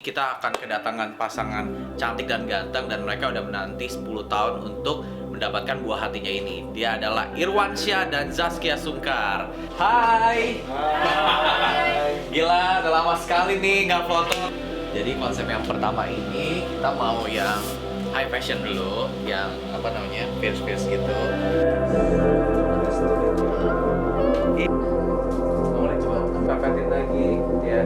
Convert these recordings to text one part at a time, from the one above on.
kita akan kedatangan pasangan cantik dan ganteng, dan mereka udah menanti 10 tahun untuk mendapatkan buah hatinya ini. Dia adalah Irwansyah dan Zaskia Sungkar. Hai. Hai. Gila, udah lama sekali nih nggak foto. Jadi konsep yang pertama ini kita mau yang high fashion dulu, yang apa namanya, fierce gitu. Boleh coba pepetin lagi ya.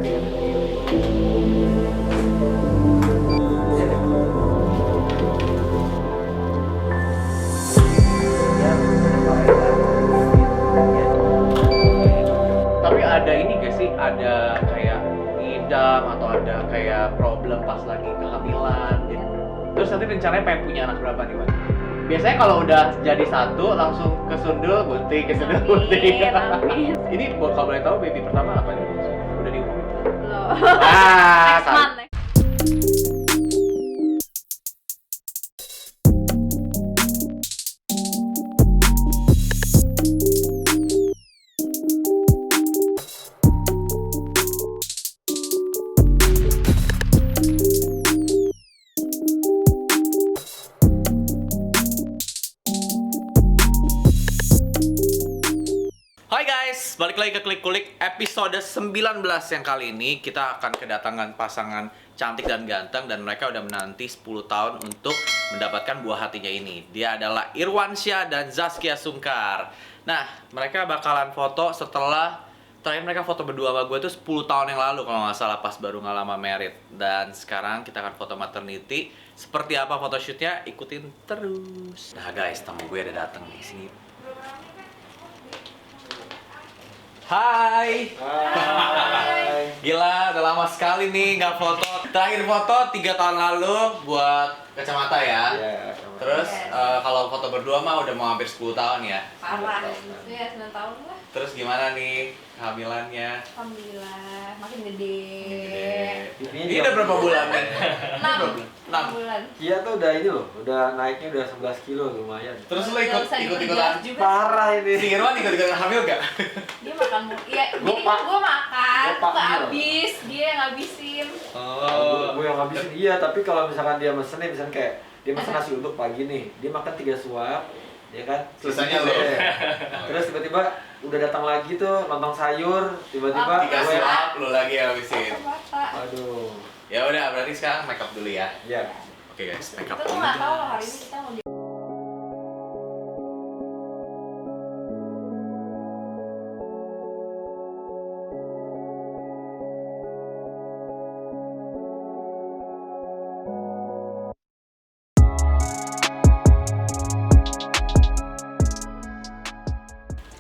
Tapi ada ini gak sih, ada kayak ngidam atau ada kayak problem pas lagi kehamilan gitu. Terus nanti rencananya pengen punya anak berapa nih, Mbak? Biasanya kalau udah jadi satu langsung kesundul bunting, kesundul bunting. Ini kalau boleh tahu baby pertama apa nih? Udah diumumin? Belum. Ah, Next month. Hai guys, balik lagi ke Klik Kulik episode 19 yang kali ini kita akan kedatangan pasangan cantik dan ganteng, dan mereka udah menanti 10 tahun untuk mendapatkan buah hatinya ini. Dia adalah Irwansyah dan Zaskia Sungkar. Nah, mereka bakalan foto setelah terakhir mereka foto berdua sama gue tuh 10 tahun yang lalu kalau nggak salah, pas baru nggak lama married. Dan sekarang kita akan foto maternity. Seperti apa photoshootnya, ikutin terus. Nah guys, tamu gue udah datang nih sini. Hai. Hai. Gila, udah lama sekali nih nggak foto. Terakhir foto 3 tahun lalu buat kacamata ya. Iya. Terus kalau foto berdua mah udah mau hampir 10 tahun ya. Parah. Ya, 9 tahun lah. Terus gimana nih kehamilannya? Alhamdulillah, makin gede. Gede. Ini udah berapa bulan nih? 6 bulan. Iya tuh udah ini loh, udah naiknya udah 11 kilo lumayan. Terus lo Nggak usah ikut-ikutan? diperjelas juga. Parah ini. Si Irwan ikut-ikutan hamil gak? Dia makan iya, Gua jadi pak- kan gue makan, gua pak nggak dia. habis, dia yang ngabisin. Gue yang ngabisin iya, tapi kalau misalkan dia mesen nih, misalkan kayak dia mesen nasi uduk pagi nih, dia makan 3 suap, ya kan? Sisanya lo. Terus tiba-tiba udah datang lagi tuh lontong sayur, tiba-tiba 3 gue, suap lo lagi habisin. Mata. aduh, Ya udah, berarti sekarang make up dulu ya. ya. Oke guys, make Kita up tuh dulu. nggak tahu loh hari ini kita mau di.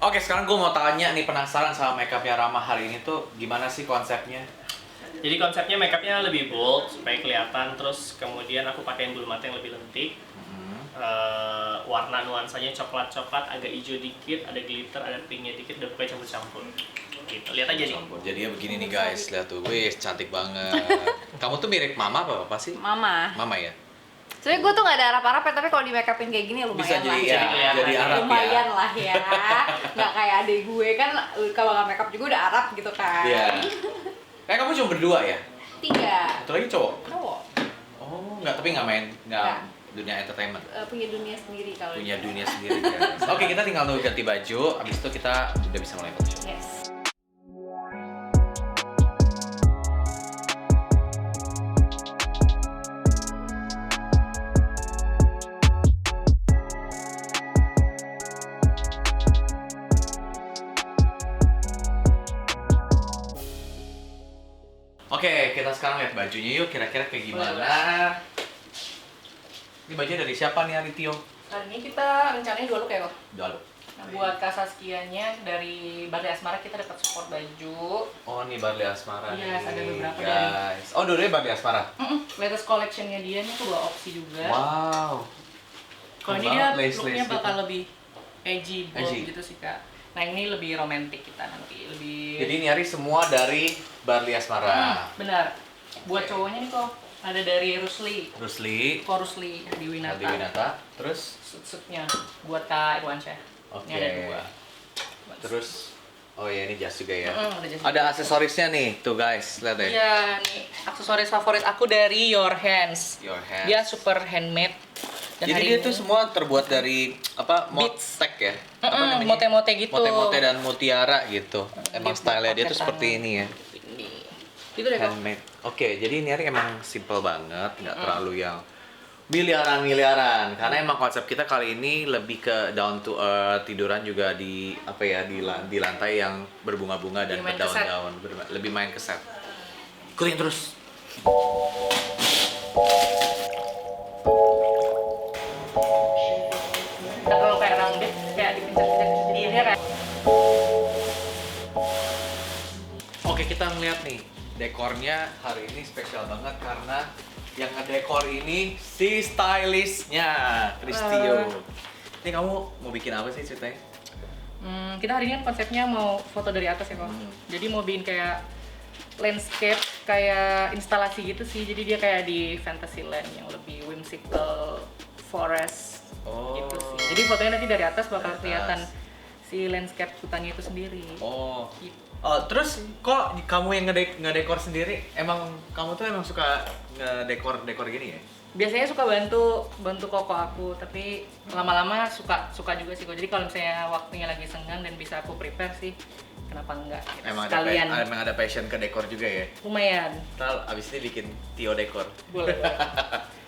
Oke, sekarang gue mau tanya nih, penasaran sama makeupnya Rama hari ini tuh gimana sih konsepnya? Jadi konsepnya makeupnya lebih bold supaya kelihatan, terus kemudian aku pakein bulu mata yang lebih lentik. Warna nuansanya coklat-coklat, agak hijau dikit, ada glitter, ada pinknya dikit, dan pokoknya campur-campur. Gitu. Lihat aja nih. Jadinya begini nih guys, lihat tuh, wih cantik banget. Kamu tuh mirip mama apa sih? Mama. Mama ya? Soalnya gue tuh nggak ada arap-arapnya, tapi kalau di make upin kayak gini lumayan Bisa lah. jadi ya, Jadi jadi Arab Lumayan ya. lah ya. Nggak kayak adik gue kan kalau nggak make up juga udah Arab gitu kan. Iya. Kayak kamu cuma berdua ya? 3 Satu lagi cowok? cowok. Oh, nggak, tapi nggak main, nggak Nggak. dunia entertainment. Punya dunia sendiri kalau Punya dia. dunia sendiri guys. Oke, kita tinggal nunggu ganti baju, abis itu kita udah bisa mulai photoshoot. Yes. Oke, kita sekarang lihat bajunya yuk, kira-kira kayak gimana. Ini bajunya dari siapa nih, Adityo? Hari ini kita rencananya 2 look ya kok. Dulu. Nah, buat Kak Saskianya dari Barli Asmara kita dapat support baju. Oh, nih Barli Asmara nih. Yes, ada beberapa guys. Oh, dulunya Barli Asmara. Latest collectionnya dia nih aku bawa opsi juga. Wow. Kalau ini Keren dia banget, lace-lace looknya gitu. bakal lebih edgy, bold Edgy. gitu sih Kak. Nah ini lebih romantis kita nanti, lebih. Jadi nyari semua dari Barli Asmara. Benar. Buat Oke. cowoknya nih kok ada dari Rusli, Rusli, Rusli di Winata. Adi Winata, terus Suit-suitnya buat Kak Irwansyah. oke. Ini ada 2. Terus Oh iya, ini jas juga ya. Ada jas. Ada aksesorisnya nih, tuh guys, lihat deh. Iya, nih aksesoris favorit aku dari Your Hands. Your Hands. Dia super handmade. Dan Jadi hari dia ini tuh semua terbuat dari apa? Beads. Motek ya? Apa namanya? mote-mote gitu. Mote-mote dan mutiara gitu. Emang Dia style-nya dia tuh pakai seperti tangan. ini ya. Ini. Itu deh kok. Handmade. Oke, jadi ini hari emang simple banget, nggak terlalu yang miliaran-miliaran. Karena emang konsep kita kali ini lebih ke down to earth, tiduran juga di apa ya di lantai yang berbunga-bunga dan Lebih main ke set. berdaun-daun, lebih main ke set. Ikutin terus. Dan kalau kayak rambut kayak dipencet-pencet jadi dia kayak Oke, kita ngeliat nih dekornya hari ini spesial banget karena yang ngedekor ini si stylistnya Christio. Ini kamu mau bikin apa sih ceritanya? kita hari ini kan konsepnya mau foto dari atas ya kok. Jadi mau bikin kayak landscape kayak instalasi gitu sih. Jadi dia kayak di Fantasyland yang lebih whimsical forest gitu sih. Jadi fotonya nanti dari atas bakal Dari atas. kelihatan si landscape hutannya itu sendiri. Oh. Gitu. Oh, terus kok kamu yang ngedekor sendiri? Emang kamu tuh emang suka ngedekor gini ya? Biasanya suka bantu koko aku, tapi lama-lama suka juga sih kok. Jadi kalau misalnya waktunya lagi senggang dan bisa aku prepare sih, kenapa enggak? Gitu. Emang Sekalian emang ada passion ke dekor juga ya? lumayan. Ntar abis ini bikin Tio dekor. Boleh.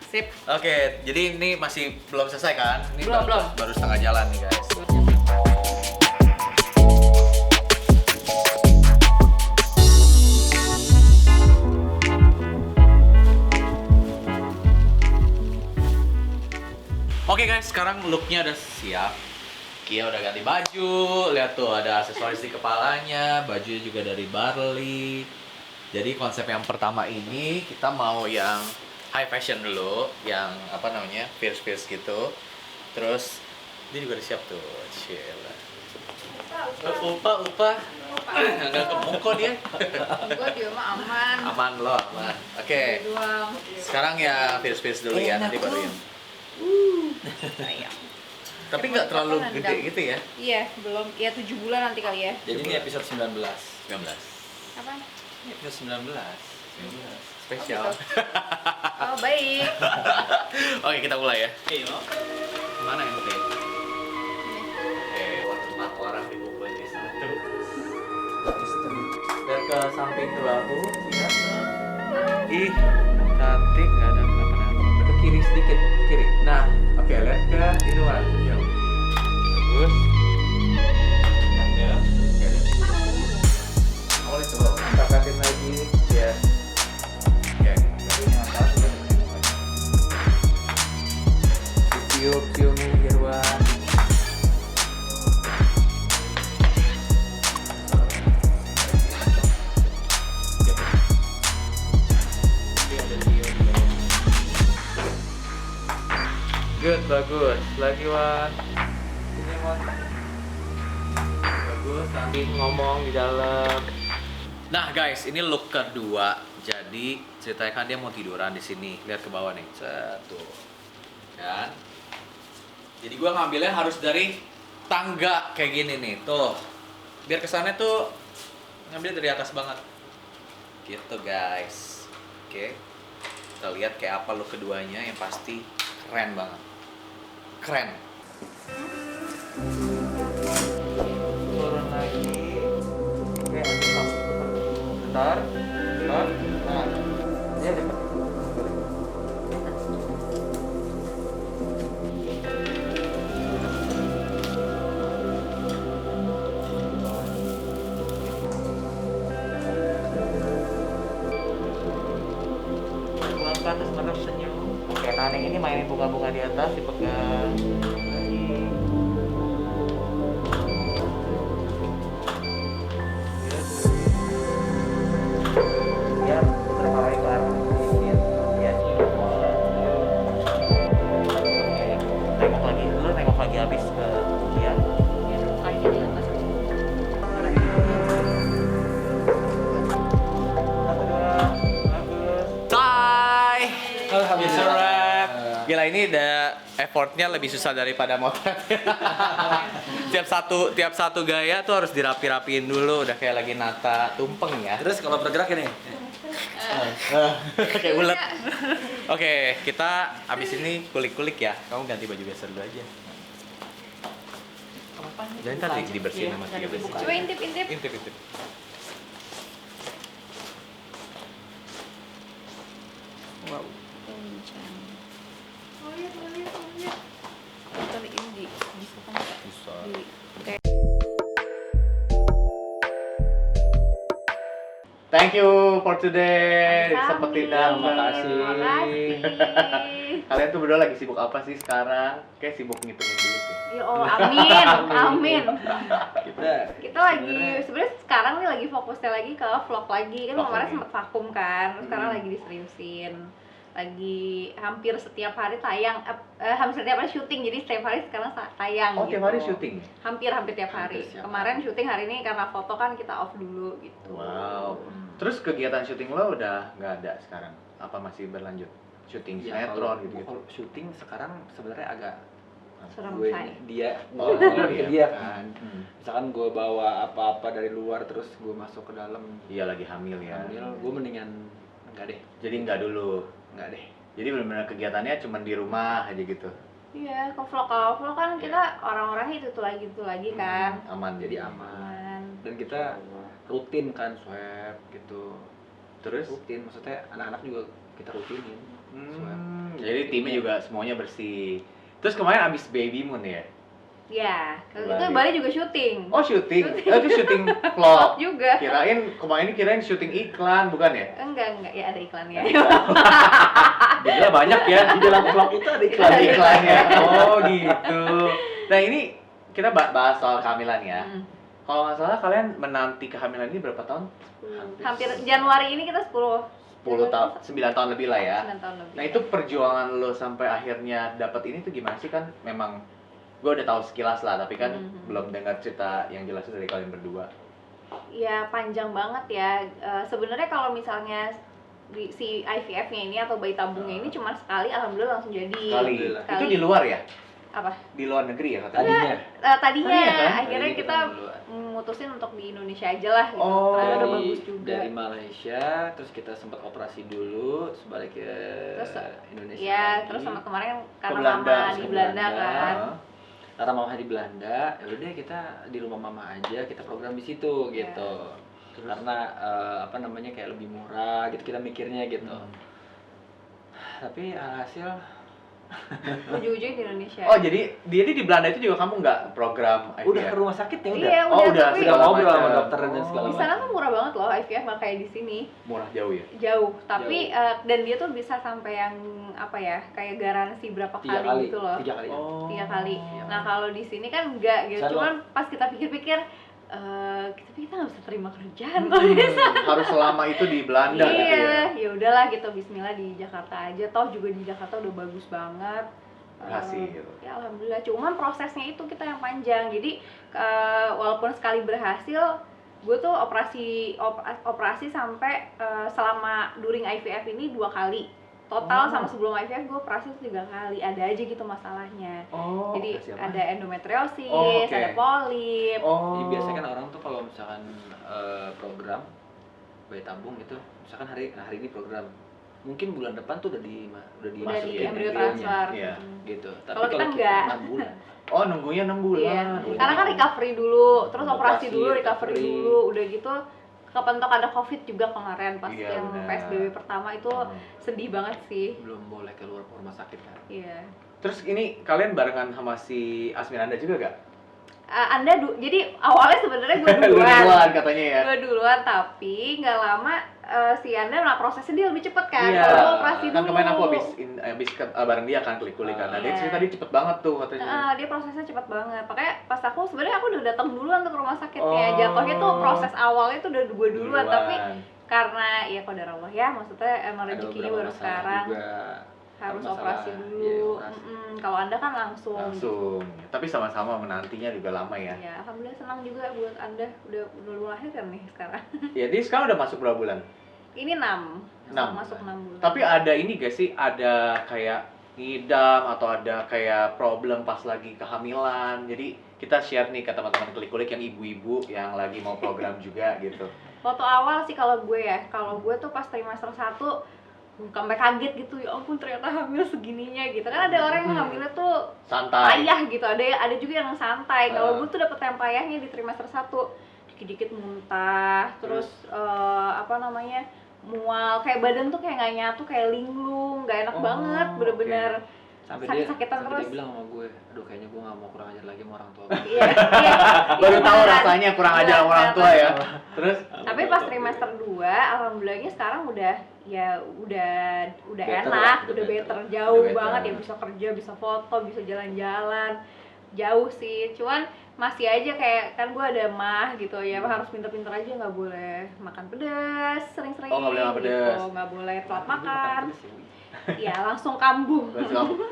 Sip. Oke, jadi ini masih belum selesai kan? Ini Belum. baru setengah jalan nih guys. Oke guys, sekarang looknya udah siap. Kia udah ganti baju, lihat tuh ada aksesoris di kepalanya, bajunya juga dari Barley. Jadi konsep yang pertama ini kita mau yang high fashion dulu, yang apa namanya fierce gitu. Terus dia juga udah siap tuh, Cila. Upa, nggak kemuk kok dia. Gue dia mah aman. Aman loh, aman. Oke, Doang. sekarang ya fierce dulu ya, nanti baru yang. Tapi nggak terlalu Kapan gede nendang? gitu ya? Iya, belum. Ya 7 bulan nanti kali ya. Jadi ini episode 19. 19. Apa? Ini episode 19. Spesial. Oh, baik. Oke, kita mulai ya. Oke, yuk. Mana yang oke? Oke, 4 orang dikumpulin di satu. Dan ke samping tuh aku, lihat. Ih, cantik, nggak ada kenapa-napa. Ke kiri sedikit, kiri. Nah, oke, lihat ke itu Wan. Yuk. Bagus. Cakep. Oke, lihat. Awalnya coba angkatin lagi. Ya. Oke, barunya atas. Cium minggir Wan. Good, bagus. Lagi Wan. Ini Wan. Bagus, nanti ngomong di dalam. Nah guys, ini look kedua. Jadi ceritanya kan dia mau tiduran di sini. Lihat ke bawah nih. Satu. Kan? Jadi gua ngambilnya harus dari tangga kayak gini nih. Tuh. Biar kesannya tuh ngambil dari atas banget. Gitu guys. Oke. Kita lihat kayak apa look keduanya, yang pasti keren banget. Keren. Turun lagi. Oke, stop. Bentar. Stop. Nah. Ya, cepat. Buang ke atas, bener senyum. Oke, tangan yang ini mainin bunga-bunga di atas, dipegang lagi. Ya, terpakai ke arah sini. Ya. Oke, tengok lagi, lu tengok lagi habis ke Kia. Kakinya di atas. Bye. Alhamdulillah. It's a wrap. Gila, ini udah effortnya lebih susah daripada motret. tiap satu gaya tuh harus dirapi-rapiin dulu, udah kayak lagi nata tumpeng ya. Terus kalau bergerak ini, Kayak ulet. Oke, kita abis ini kulik-kulik ya. Kamu ganti baju biasa dulu aja. Jangan tadi dibersihin sama dia bersih. Coba intip-intip. Intip. Wow. Oh lihat. Kali ini bisa kan nggak? Bisa. Thank you for today. Sempetin datang. Makasih. Kalian tuh berdua lagi sibuk apa sih sekarang? Kayak sibuk ngitungin duit ya. Ya Allah, amin, amin. kita Lagi sebenarnya sekarang nih lagi fokusnya lagi ke vlog lagi. Kan Vlog kemarin lagi. sempet vakum kan, terus sekarang lagi diseriusin. Lagi hampir setiap hari tayang, hampir setiap hari syuting, jadi setiap hari sekarang tayang. Oh, tiap hari syuting? Hampir tiap hari. Hampir setiap Kemarin syuting, hari ini karena foto kan kita off dulu gitu. Wow. Terus kegiatan syuting lo udah nggak ada sekarang? Apa masih berlanjut? Syuting Ya, sinetron gitu? kalau syuting sekarang sebenarnya agak Serem gue say. dia Oh, ke iya. dia kan. Hmm. Misalkan gue bawa apa-apa dari luar terus gue masuk ke dalam Iya, lagi hamil ya. hamil, gue mendingan enggak deh, Jadi nggak dulu. enggak deh. Jadi benar-benar kegiatannya cuma di rumah aja gitu. Iya, kalau vlog kan kita orang-orangnya itu lagi kan. Aman. Jadi aman. Aman. Dan kita rutin kan swab gitu. Terus? Rutin, maksudnya anak-anak juga kita rutinin swab. Jadi timnya juga semuanya bersih. Terus kemarin abis Baby Moon ya? Ya, kalau Bali. itu Bali juga syuting. Oh syuting? Itu syuting vlog? Juga. Kemarin syuting iklan bukan ya? Enggak, ya ada iklannya. Gila banyak ya. Di dalam vlog itu ada iklan. Ada iklannya. Oh gitu. Nah ini kita bahas soal kehamilan ya. Hmm. Kalau nggak salah kalian menanti kehamilan ini berapa tahun? Hampir Januari ini kita 10 10 tahun, 9 tahun lebih lah ya. 9 tahun lebih. Nah itu perjuangan lo sampai akhirnya dapat ini tuh gimana sih? Kan memang gue udah tahu sekilas lah, tapi kan belum dengar cerita yang jelas dari kalian berdua. Ya panjang banget ya. Sebenarnya kalau misalnya si IVF-nya ini atau bayi tabungnya ini cuma sekali, alhamdulillah langsung jadi. Sekali. Itu di luar ya? Apa? Di luar negeri ya katanya? Tadinya Tadinya, Tadinya kan? akhirnya Tadinya kita duluan. mutusin untuk di Indonesia aja lah gitu. Oh. Karena udah dari, bagus juga. dari Malaysia, terus kita sempat operasi dulu, terus balik ke Terus, Indonesia. Iya, lagi. terus sama kemarin karena Belanda, mama di ke Belanda Belanda. kan. Karena mama di Belanda, ya udah kita di rumah mama aja, kita program di situ Iya. gitu. Karena apa namanya kayak lebih murah gitu kita mikirnya gitu. Tapi alhasil Ujung-ujungnya di Indonesia. Oh jadi di Belanda itu juga kamu nggak program IVF? udah ke rumah sakit ya udah. Iya, Oh udah tapi Sudah ngobrol sama macam. dokter dan segala di sana tuh murah banget loh IVF, nggak kayak di sini. Murah jauh ya? Jauh, tapi dan dia tuh bisa sampai yang apa ya, kayak garansi berapa 3 kali, kali gitu loh. 3 kali. Oh. 3 kali. Iya. Nah kalau di sini kan enggak gitu. Selalu. Cuman pas kita pikir-pikir, kita nggak bisa terima kerjaan kalau di sana. Harus selama itu di Belanda gitu ya? Iya, ya udahlah gitu, Bismillah di Jakarta aja. Toh juga di Jakarta udah bagus banget. Berhasil. Ya alhamdulillah. Cuman prosesnya itu kita yang panjang. Jadi walaupun sekali berhasil, gue tuh operasi sampai selama during IVF ini 2 kali. Total sama sebelum IVF gue operasi tuh 3 kali. Ada aja gitu masalahnya. Oh, Jadi operasi apa? ada endometriosis, Oh, oke. ada polip. Oh. Jadi biasanya kan orang tuh kalau misalkan program bayi tabung gitu, misalkan hari ini program, mungkin bulan depan tuh udah Udah dimasukin di embryo embryonya, transfer. Iya. gitu. Tapi Kalau kita enggak. 6 bulan. Oh nunggunya 6 bulan. Iya, bulan. karena kan recovery dulu, terus operasi Operasi, dulu, recovery recovery. dulu, udah gitu kepentok ada COVID juga kemarin pas Iya, yang benar. PSBB pertama itu sedih banget sih. Belum boleh keluar rumah sakit kan. Iya. Terus ini kalian barengan sama si Asmiranda juga gak? Jadi awalnya sebenarnya gue Lu duluan. duluan katanya ya? Gue duluan, tapi nggak lama si Anda, nah prosesnya dia lebih cepet kan. Iya. Kalau gue operasi Kan dulu. kemarin aku habis bareng dia kan kulik-kulik kan. Nah, dia Iya. cerita dia cepet banget tuh katanya. Dia prosesnya cepat banget. Makanya pas sebenarnya aku udah datang duluan tuh ke rumah sakitnya. Oh. Jatuhnya tuh proses awalnya tuh udah gue duluan, tapi Duluan. karena ya qadar Allah ya, maksudnya emang Ada rezekinya beberapa baru masalah sekarang juga. harus Masalah, operasi iya, dulu. operasi. Kalau Anda kan langsung. Langsung. Tapi sama-sama menantinya juga lama ya. Ya, alhamdulillah senang juga buat Anda udah melahirkan nih sekarang. Ya, dia sekarang udah masuk berapa bulan? Ini 6. Enam. Masuk 6 bulan. Tapi ada ini gak sih? Ada kayak ngidam atau ada kayak problem pas lagi kehamilan. Jadi kita share nih ke teman-teman klik-klik yang ibu-ibu yang lagi mau program juga gitu. Waktu awal sih kalau gue tuh pas trimester 1 sampai kaget gitu, ya ampun ternyata hamil segininya gitu. Kan ada orang yang hamilnya tuh Santai. payah gitu, ada juga yang santai. Kalau gue tuh dapet yang payahnya di trimester 1, dikit-dikit muntah, terus mual, kayak badan tuh kayak nggak nyatu, kayak linglung, nggak enak banget, bener-bener Sampai sakit-sakitan dia terus. bilang sama gue, aduh kayaknya gue nggak mau kurang ajar lagi sama orang tua. Iya, iya. Baru Itu tahu beneran. rasanya kurang ajar sama orang tua ya. Terus Tapi pas trimester 2, alhamdulillahnya sekarang udah Better enak, lah, udah udah better, better. jauh Udah better. banget ya, bisa kerja, bisa foto, bisa jalan-jalan. Jauh sih, cuman masih aja kayak kan gue ada mah gitu ya, harus pinter-pinter aja, nggak boleh makan pedas sering-sering. Oh, nggak boleh makan pedas. Gitu, nggak boleh telat makan. Pedes ya, Wi. Ya langsung kambuh.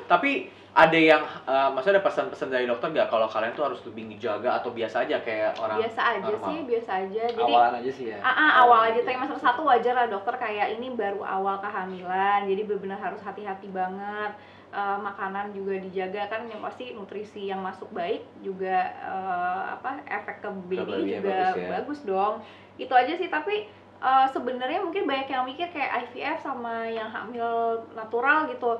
Tapi ada yang maksudnya ada pesan-pesan dari dokter nggak kalau kalian tuh harus lebih dijaga atau biasa aja kayak orang Biasa aja normal? sih, biasa aja. Jadi Awalan aja sih ya. awal aja trimester 1 wajar lah dokter, kayak ini baru awal kehamilan, jadi benar-benar harus hati-hati banget. Makanan juga dijaga kan, yang pasti nutrisi yang masuk baik juga efek ke baby baby juga bagus ya. bagus dong. Itu aja sih. Tapi sebenarnya mungkin banyak yang mikir kayak IVF sama yang hamil natural gitu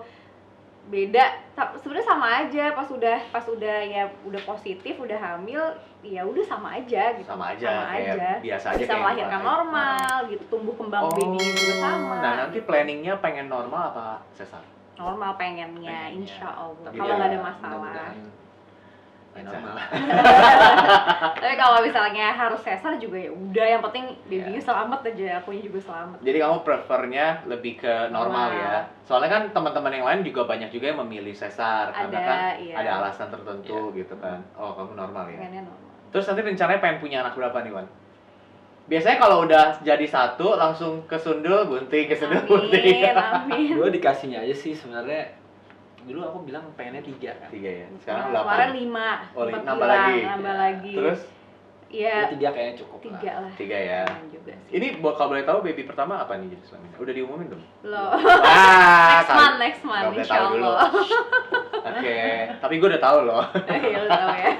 beda. Sebenarnya sama aja, pas udah ya udah positif, udah hamil, ya udah sama aja gitu. Sama aja, kayak biasa aja Bisa kayak melahirkan yang lain. normal gitu, tumbuh kembang baby juga sama. Nah nanti planningnya pengen normal apa sesar? Normal pengennya, Pengennya. insya Allah, Tapi kalau ya, nggak ada masalah. Mudah-mudahan ya normal. Tapi kalau misalnya harus sesar juga ya udah, yang penting babynya selamat aja, akunya juga selamat. Jadi kamu prefernya lebih ke normal Normal. ya? Soalnya kan teman-teman yang lain juga banyak juga yang memilih sesar karena Ada, kan iya. ada alasan tertentu gitu kan. Oh kamu normal ya? Pengennya normal. Terus nanti rencananya pengen punya anak berapa nih Wan? Biasanya kalau udah jadi satu langsung kesundul gunting, kesundul gunting. Amin. Gue dikasihnya aja sih sebenarnya. Dulu aku bilang pengennya 3 kan. 3 ya. Sekarang Nah, kemarin 8. 5. Oh, nambah lagi. Nambah lagi. Terus Iya, 3 kayaknya cukup 3 lah. lah. 3 ya. Lumayan juga sih. Ini kalau boleh tahu baby pertama apa nih jenis kelaminnya? Udah diumumin belum? Belum. Wah, Next month, Nggak boleh insya tahu dulu. Allah. Oke, tapi gue udah tahu loh. Iya, lu tahu ya.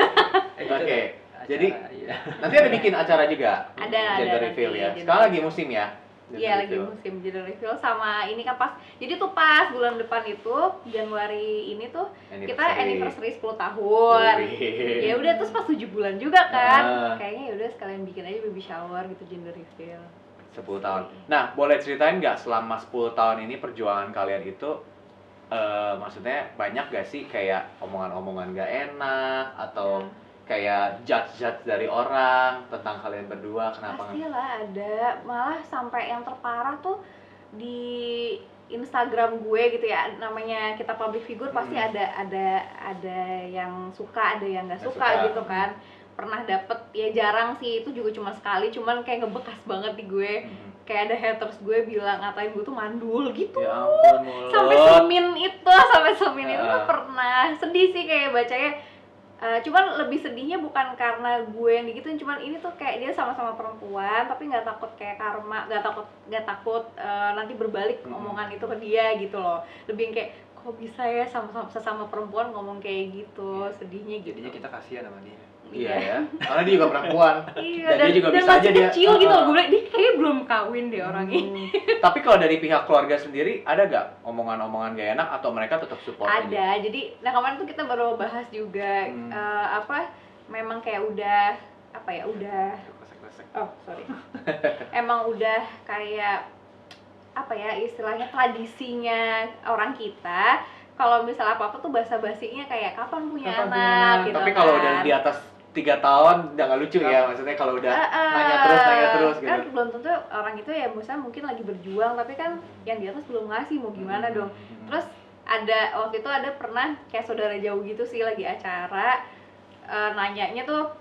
Itu Oke, ada jadi acara, iya. nanti ada bikin acara juga. Ada Gender nanti, reveal ya. gender Sekarang lagi reveal. musim ya. Gender Iya, lagi reveal. musim gender reveal sama ini kan pas. Jadi tuh pas bulan depan itu, Januari ini tuh kita anniversary 10 tahun. Wih. Ya udah, terus pas 7 bulan juga kan. Ah. Kayaknya ya udah sekalian bikin aja baby shower gitu, gender reveal. 10 tahun. Nah, boleh ceritain nggak selama 10 tahun ini perjuangan kalian itu maksudnya banyak gak sih kayak omongan-omongan gak enak atau kayak judge-judge dari orang tentang kalian berdua kenapa nggak? Pastilah ada, malah sampai yang terparah tuh di Instagram gue gitu ya, namanya kita public figure pasti ada yang suka, ada yang nggak Nggak suka suka. gitu kan. Pernah dapet, ya jarang sih, itu juga cuma sekali, cuman kayak ngebekas banget di gue. Kayak ada haters gue bilang ngatain gue tuh mandul gitu. Ya ampun, mulut. Sampai semin itu tuh pernah. Sedih sih kayak bacanya. Cuman lebih sedihnya bukan karena gue yang digituin, cuman ini tuh kayak dia sama-sama perempuan tapi nggak takut kayak karma, nggak takut nanti berbalik omongan itu ke dia gitu loh. Lebih yang kayak kok bisa ya sesama perempuan ngomong kayak gitu, sedihnya gitu. Jadinya kita kasihan sama dia. Iya ya, karena dia juga perempuan. Iya, Dan dia juga bisa masih aja dia. kecil gitu loh, gue bilang dia kayaknya belum kawin deh orang ini. Tapi kalau dari pihak keluarga sendiri ada gak omongan-omongan gak enak atau mereka tetap support aja? Ada, jadi nah kemarin tuh kita baru bahas juga memang kayak udah Resek-resek. oh sorry emang udah kayak istilahnya tradisinya orang kita, kalau misalnya apa-apa tuh basa-basinya kayak kapan punya anak gitu. Tapi kalau kan. udah di atas 3 tahun udah gak lucu ya, maksudnya kalau udah nanya terus gitu. Kan belum tentu orang itu ya misalnya mungkin lagi berjuang, tapi kan yang di atas belum ngasih, mau gimana dong. Terus waktu itu ada pernah kayak saudara jauh gitu sih lagi acara, nanyanya tuh,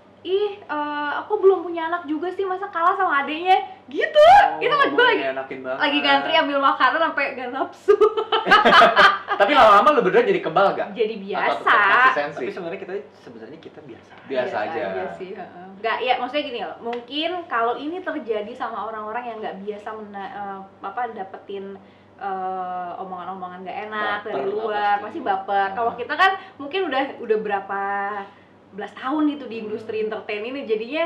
aku belum punya anak juga sih, masa kalah sama adeknya gitu. Itu lagi gue lagi ngantri ambil makanan sampai gak nafsu. Tapi lama-lama lu berdua jadi kebal gak? Jadi Atau biasa. tetap konsistensi? Tapi sebenarnya kita biasa. Biasa aja. sih, nggak, ya maksudnya gini loh, mungkin kalau ini terjadi sama orang-orang yang nggak biasa dapetin omongan-omongan omongan-omongan gak enak Baper dari lah luar, pasti. pasti baper. Kalau kita kan mungkin udah berapa belas tahun gitu di industri entertain ini, jadinya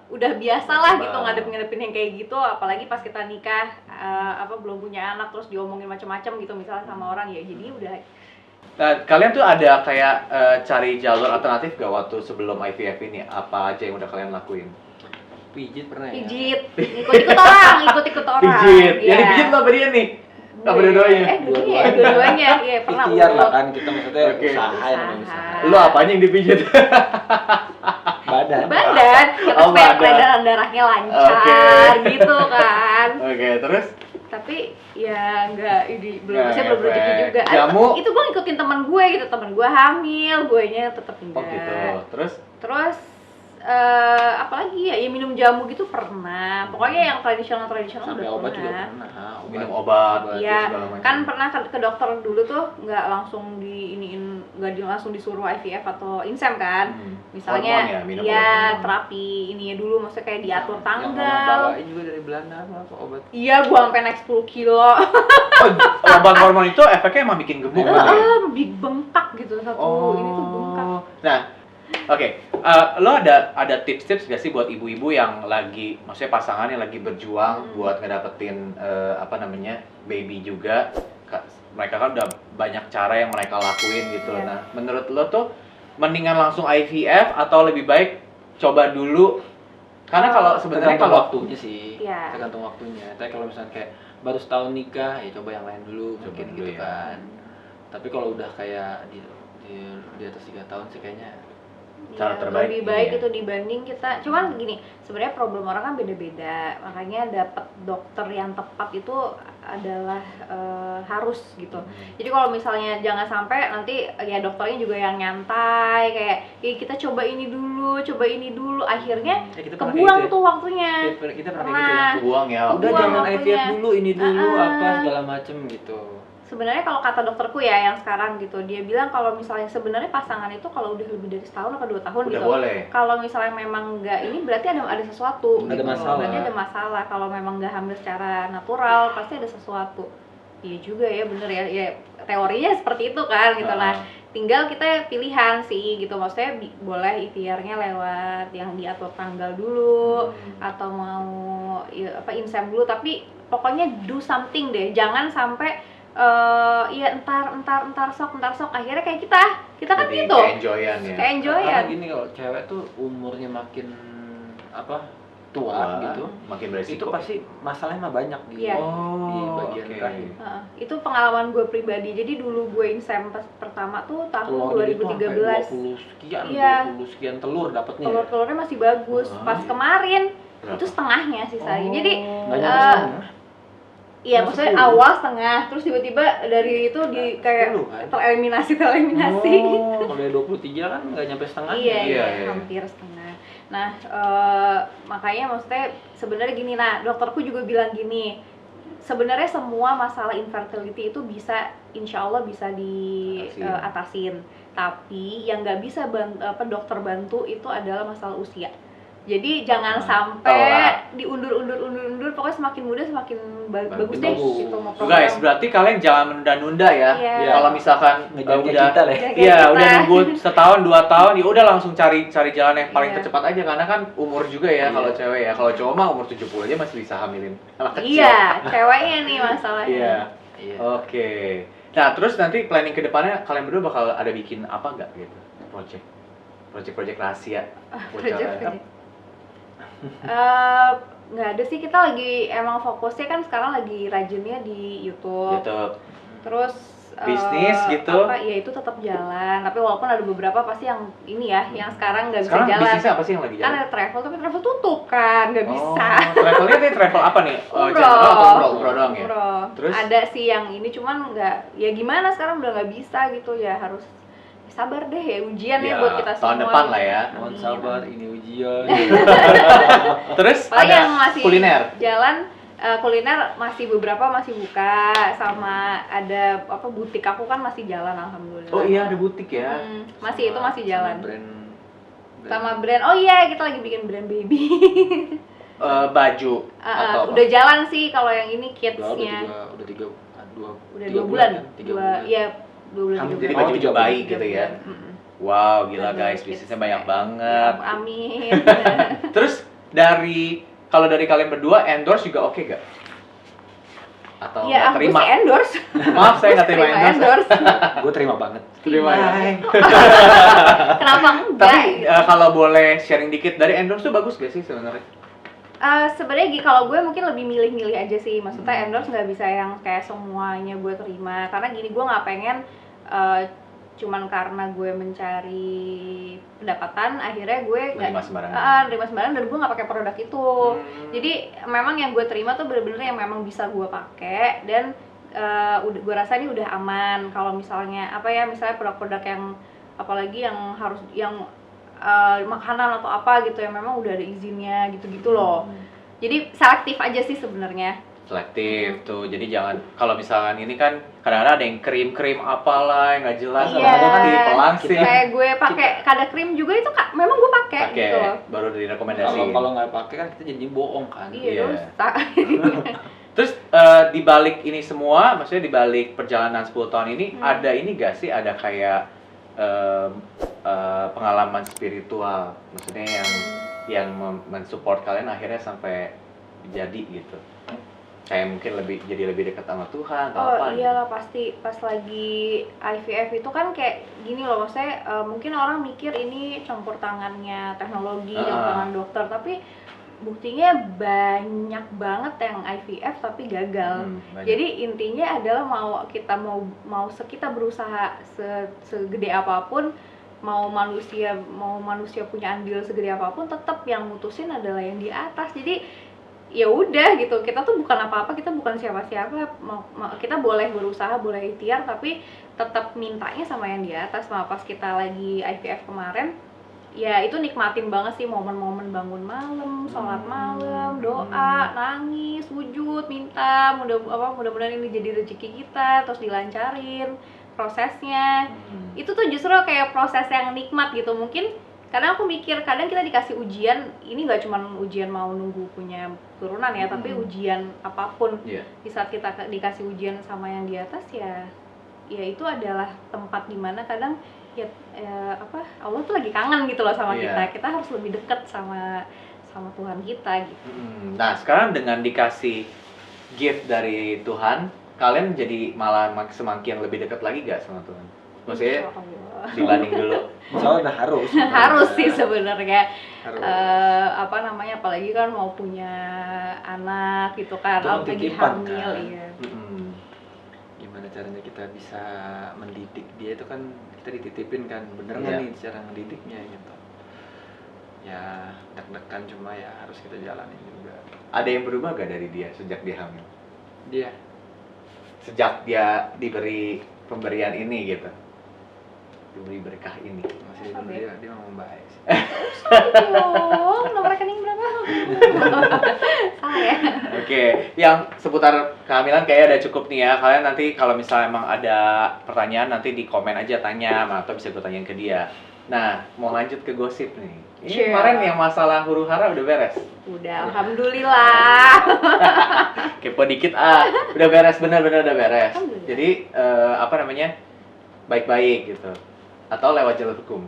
udah biasa lah gitu ngadepin yang kayak gitu. Apalagi pas kita nikah, belum punya anak terus diomongin macam-macam gitu misalnya sama orang, ya jadi udah. Nah, kalian tuh ada kayak cari jalur alternatif gak waktu sebelum IVF ini? Apa aja yang udah kalian lakuin? Pijit pernah ya? Pijit, ikut-ikut orang, ikut-ikut orang. Pijit, Iya. yang dipijit lo apa dia nih? Apa dua-duanya? Dua-duanya, iya pernah. Ikhtiar lah kan, kita maksudnya Oke. usaha ya namanya usaha. Lo apanya yang dipijit? Badan. Badan, kita Oh, supaya badan. peredaran darahnya lancar Oke. gitu kan. Oke, terus? Tapi ya enggak, ini belum, Nggak saya belum rezeki ngefek. juga. Jamu? Itu gue ngikutin teman gue gitu, teman gue hamil, gue nya tetap enggak. Oh gitu. Terus? Terus apalagi ya, minum jamu gitu pernah. Pokoknya yang tradisional Sampai udah obat juga pernah. pernah. Minum obat. Iya, segala macam. kan pernah ke dokter dulu tuh nggak langsung langsung disuruh IVF atau insem kan. Misalnya Hormon ya, minum ya obat. terapi ininya dulu, maksudnya kayak diatur Yang tanggal. bawain juga dari Belanda apa obat. Iya, gua sampai naik 10 kilo. Oh, obat hormon itu efeknya emang bikin gemuk kan? Big bengkak gitu satu. Ini tuh bengkak. Nah, oke. Lo ada tips-tips gak sih buat ibu-ibu yang lagi, maksudnya pasangan yang lagi berjuang buat ngedapetin baby juga? Mereka kan udah banyak cara yang mereka lakuin gitu. Iya. Nah, menurut lo tuh mendingan langsung IVF atau lebih baik coba dulu? Karena kalau sebenarnya Tergantung kalau waktunya sih. Iya. Tergantung waktunya. Tapi kalau misalnya kayak baru setahun nikah, ya coba yang lain dulu Coba mungkin dulu gitu ya. kan. Tapi kalau udah kayak di atas 3 tahun sih kayaknya Cara Ya, terbaik lebih ini baik ya. itu dibanding kita. Cuman gini, sebenarnya problem orang kan beda-beda, makanya dapat dokter yang tepat itu adalah harus gitu. Jadi kalau misalnya jangan sampai nanti ya dokternya juga yang nyantai kayak kita coba ini dulu, akhirnya Ya, kita pernah kebuang kayak gitu tuh ya. waktunya. Kita pernah kayak gitu Pernah. ya. buang ya. Udah Kebuang jangan waktunya. IVF dulu, ini dulu apa Ah. segala macem gitu. Sebenarnya kalau kata dokterku ya yang sekarang gitu, dia bilang kalau misalnya sebenarnya pasangan itu kalau udah lebih dari setahun atau 2 tahun Udah gitu, boleh. kalau misalnya memang nggak ini berarti ada sesuatu Ada gitu. masalah. Berarti ada masalah. Kalau memang nggak hamil secara natural pasti ada sesuatu. Iya juga ya, bener ya, ya teorinya seperti itu kan gitu. Nah, tinggal kita pilihan sih gitu, maksudnya boleh ikhtiarnya lewat yang diatur tanggal dulu atau mau insem dulu, tapi pokoknya do something deh, jangan sampai ya entar sok akhirnya kayak kita kan Jadi gitu enjoyan ya. kayak enjoy ya. Karena gini, kalau cewek tuh umurnya makin tua gitu, makin itu beresiko. pasti masalahnya mah banyak di Iya. di Oh, bagian oke. rahim. Itu pengalaman gue pribadi. Jadi dulu gue insem pertama tuh tahun Telurnya itu sampai 2013. 20 sekian, Iya. 20 sekian telur dapatnya. Telur-telurnya masih bagus. Pas kemarin Berapa? itu setengahnya sisanya. Jadi Nggak nyampe setengah. iya, Cuma maksudnya 10. awal setengah, terus tiba-tiba dari itu di kayak 10 kan? tereliminasi. Kalau dari 23 kan nggak nyampe setengah. Iya, Iya, iya. hampir setengah. Nah, makanya maksudnya sebenarnya gini, nah dokterku juga bilang gini, sebenarnya semua masalah infertility itu bisa, insya Allah bisa diatasin. Tapi yang nggak bisa dokter bantu itu adalah masalah usia. Jadi jangan sampai diundur, pokoknya semakin muda semakin bagus deh bagus. gitu mau Guys, berarti kalian jangan menunda-nunda ya. Iya. Kalau misalkan Ngejar kayak udah kita lah. Kayak iya, kita. udah nunggu setahun, 2 tahun, ya udah langsung cari jalan yang paling Iya. tercepat aja, karena kan umur juga ya Iya. kalau cewek ya. Kalau cowok mah umur 70 aja masih bisa hamilin anak kecil. Iya, ceweknya nih masalahnya. Iya. Iya. Oke. Nah, terus nanti planning ke depannya kalian berdua bakal ada bikin apa nggak gitu? Project rahasia. Bocoran. Nggak ada sih, kita lagi emang fokusnya kan sekarang lagi rajinnya di YouTube. YouTube. Terus Bisnis gitu? apa ya, itu tetap jalan, tapi walaupun ada beberapa pasti yang ini ya, yang sekarang nggak bisa Sekarang jalan. bisnisnya apa sih yang lagi Kan jalan? ada travel, tapi travel tutup kan, nggak bisa. Travelnya nih travel apa nih? Umroh. General atau umroh doang ya? Umroh. Terus? Ada sih yang ini, cuman nggak, ya gimana sekarang udah nggak bisa gitu ya, harus sabar deh ya, ujian ya buat kita semua. tahun depan lah ya. Mohon Amin, sabar, amin. ini ujian. Terus Paling ada yang masih kuliner. jalan, kuliner masih beberapa masih buka, sama ada butik aku kan masih jalan alhamdulillah. Oh iya, ada butik ya. Masih itu masih jalan. Sama brand. Sama brand. Oh iya, kita lagi bikin brand baby. Baju atau apa? Udah jalan sih kalau yang ini Udah kidsnya. tiga udah 2 3 bulan, kan? 3 dua bulan. iya 2 bulan. Hampir 3 Jadi bulan. baju-baju 3 bayi Tiga gitu ya. bulan. Mm-mm. Wow, gila Ada guys, kids bisnisnya banyak kayak- banget. Ya, amin. Terus kalau dari kalian berdua endorse juga oke gak? Atau Iya, nggak aku terima? sih endorse. Maaf, saya nggak terima endorse. Gue terima banget. Terima ya. Bye. Kenapa enggak? Tapi kalau boleh sharing dikit dari endorse tuh bagus gak sih sebenarnya? Sebenarnya kalau gue mungkin lebih milih-milih aja sih, maksudnya endorse nggak bisa yang kayak semuanya gue terima, karena gini, gue nggak pengen cuman karena gue mencari pendapatan akhirnya gue nggak Nerima sembarangan. nerima sembarangan dan gue nggak pakai produk itu. Jadi memang yang gue terima tuh bener-bener yang memang bisa gue pakai dan udah gue rasa ini udah aman. Kalau misalnya misalnya produk-produk yang apalagi yang harus yang makanan atau apa gitu yang memang udah ada izinnya gitu-gitu loh. Jadi selektif aja sih sebenarnya. Selektif tuh, jadi jangan kalau misalkan ini kan kadang-kadang ada yang krim Ah, apa lah yang nggak jelas, Iya. kadang-kadang kan dipelan sih. Kayak gue pakai kada krim juga itu memang gue pakai Pakai gitu loh. baru direkomendasi. Kalau nggak pakai kan kita jadi bohong kan. Iya, Iya. dosa. Terus di balik ini semua, maksudnya di balik perjalanan 10 tahun ini ada ini gak sih, ada kayak pengalaman spiritual, maksudnya yang mensupport kalian akhirnya sampai jadi gitu. Kayak mungkin jadi lebih dekat sama Tuhan atau apa? Oh iyalah pasti pas lagi IVF itu kan kayak gini loh, maksudnya mungkin orang mikir ini campur tangannya teknologi, campur tangan dokter, tapi buktinya banyak banget yang IVF tapi gagal. Banyak. Jadi intinya adalah kita berusaha segede apapun, mau manusia punya andil segede apapun, tetap yang mutusin adalah yang di atas. Jadi ya udah gitu, kita tuh bukan apa-apa, kita bukan siapa-siapa, kita boleh berusaha, boleh ikhtiar, tapi tetap mintanya sama yang di atas. Pas kita lagi IVF kemarin, ya itu nikmatin banget sih momen-momen bangun malam, sholat malam, doa, nangis, sujud, minta mudah-mudahan ini jadi rezeki kita, terus dilancarin prosesnya. Itu tuh justru kayak proses yang nikmat gitu. Mungkin kadang aku mikir, kadang kita dikasih ujian, ini nggak cuma ujian mau nunggu punya turunan ya, tapi ujian apapun. Iya. Di saat kita dikasih ujian sama yang di atas, ya itu adalah tempat dimana kadang Allah tuh lagi kangen gitu loh sama Iya. kita harus lebih dekat sama Tuhan kita gitu. Nah sekarang dengan dikasih gift dari Tuhan, kalian jadi malah semakin lebih dekat lagi gak sama Tuhan? Maksudnya Insya Allah. dibanding dulu. Soalnya harus. Harus sih sebenarnya. Harus. Apalagi kan mau punya anak gitu kan, Itu kan lagi titipan, hamil, kan? iya. Gimana caranya kita bisa mendidik dia itu kan kita dititipin kan, bener nggak Iya. nih cara ngedidiknya gitu. Ya deg-degan cuma ya harus kita jalanin juga. Ada yang berubah gak dari dia sejak dia hamil? Dia Sejak dia diberi pemberian ini gitu, diberi berkah ini. masih dulu dia ngomong baik sih. Aduh, nomor rekening berapa? Salah ya. Oke, yang seputar kehamilan kayaknya udah cukup nih ya. Kalian nanti kalau misalnya emang ada pertanyaan nanti di komen aja tanya, atau bisa gue tanyain ke dia. Nah, mau lanjut ke gosip nih. Ini Sure. kemarin yang masalah huru hara udah beres. Udah, alhamdulillah. Kepo dikit udah beres, bener-bener udah beres. Alhamdulillah. Jadi baik-baik gitu. Atau lewat jalur hukum.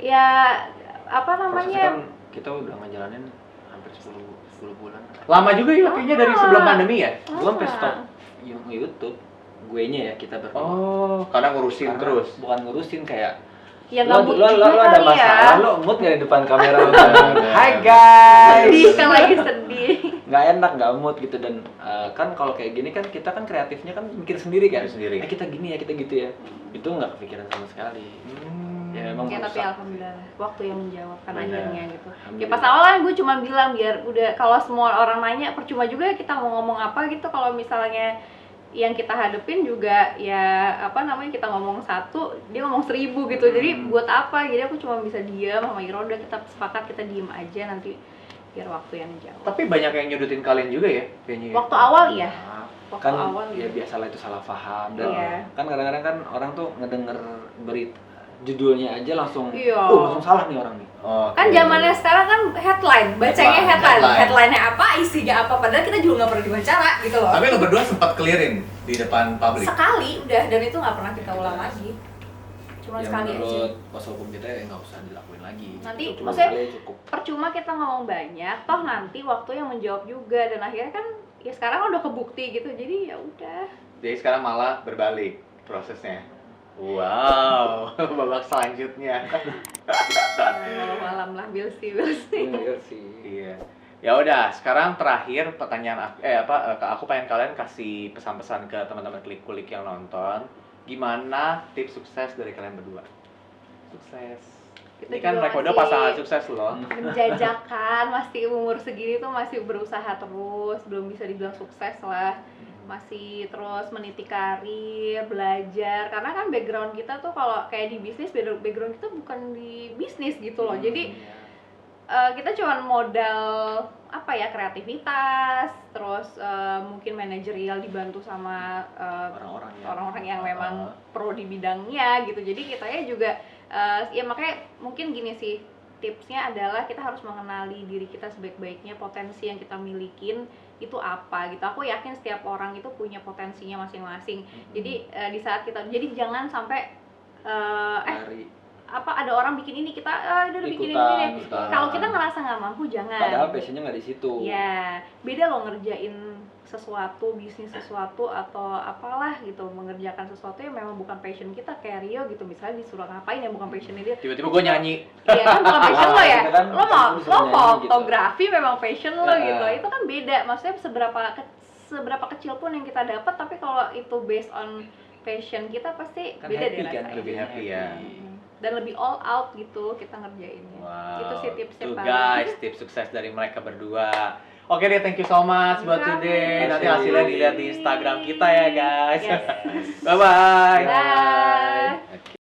Ya, Prosesnya namanya? kan kita udah ngejalanin hampir 10 bulan. Lama juga ya kayaknya dari sebelum pandemi ya. Gue sampai stop YouTube. Guenya ya kita berdua. Oh, karena ngurusin Karena terus. bukan ngurusin kayak Ya lo nggak ada kali masalah, ya. lo mood nggak di depan kamera lo? Bener. Hai guys. Sedih kan, lagi sedih. Nggak enak, nggak mood gitu. Dan kan kalau kayak gini kan kita kan kreatifnya kan mikir sendiri kan. Mikir sendiri. Kita gini ya, kita gitu ya. Itu nggak kepikiran sama sekali. Ya emang Ya tapi rusak. alhamdulillah waktu yang menjawabkan Benar. akhirnya gitu. Ya Alhamdulillah. pas awal gue cuma bilang biar udah, kalau semua orang nanya percuma juga kita mau ngomong apa gitu, kalau misalnya yang kita hadepin juga ya kita ngomong 1, dia ngomong 1000 gitu. Jadi buat apa? Jadi aku cuma bisa diam sama Iroda, kita sepakat kita diem aja, nanti biar waktu yang menjawab. Tapi banyak yang nyudutin kalian juga ya kayaknya. Waktu awal iya. Nah, Waktu kan awal ya gitu. biasalah itu salah paham dan Iya. kan kadang-kadang kan orang tuh ngedenger berita judulnya aja langsung, Iya. langsung salah nih orang nih. Oke. Kan zamannya sekarang kan headline, bacanya Headline. headline-nya apa, isinya apa, padahal kita juga nggak pernah diwawancara gitu loh. Tapi lo berdua sempat clearin di depan publik. Sekali udah, dan itu nggak pernah kita ulang lagi. Cuma Yang sekali aja. menurut kuasa hukum kita ya nggak usah dilakuin lagi. Nanti, Cuma maksudnya, sekali cukup. percuma kita ngomong banyak, toh nanti waktu yang menjawab juga, dan akhirnya kan ya sekarang udah kebukti gitu, jadi ya udah. Jadi sekarang malah berbalik prosesnya. Wow, babak selanjutnya. Malam lah Bilsi. Iya sih. Iya. Ya udah, sekarang terakhir pertanyaan aku pengen kalian kasih pesan-pesan ke teman-teman klik-kulik yang nonton. Gimana tips sukses dari kalian berdua? Sukses. Kita Ini kan juga mereka udah masih pasangan sukses loh. menjajakan, masih umur segini tuh masih berusaha terus, belum bisa dibilang sukses lah, masih terus meniti karir, belajar, karena kan background kita tuh kalau kayak di bisnis, background kita bukan di bisnis gitu loh, jadi kita cuman modal apa ya, kreativitas, terus mungkin manajerial dibantu sama orang-orang yang memang pro di bidangnya gitu, jadi kitanya juga ya makanya mungkin gini sih, tipsnya adalah kita harus mengenali diri kita sebaik-baiknya, potensi yang kita milikin itu apa gitu. Aku yakin setiap orang itu punya potensinya masing-masing. Jadi di saat kita, jadi jangan sampai ada orang bikin ini kita udah bikin ini. Kalau kita ngerasa nggak mampu jangan. Padahal passionnya nggak di situ. Ya, beda loh ngerjain sesuatu, bisnis sesuatu atau apalah gitu, mengerjakan sesuatu yang memang bukan passion kita, kayak Rio gitu, misalnya disuruh ngapain yang bukan passion dia. Tiba-tiba gue nyanyi. Iya kan bukan passion lo ya. Kita kan Lo mau disuruh nyanyi gitu. fotografi memang passion lo Ya. gitu. Itu kan beda. Maksudnya seberapa kecil pun yang kita dapat, tapi kalau itu based on passion kita pasti Kan beda happy deh kan, rasanya. lebih happy ya. Dan lebih all out gitu kita ngerjainnya. Wow. Itu sih tipsnya Tuh paling. guys, tips sukses dari mereka berdua. Oke deh, thank you so much buat Sama-sama. today. Nanti Terima kasih. hasilnya dilihat di Instagram kita ya guys. Yes. Bye-bye. Bye. Oke.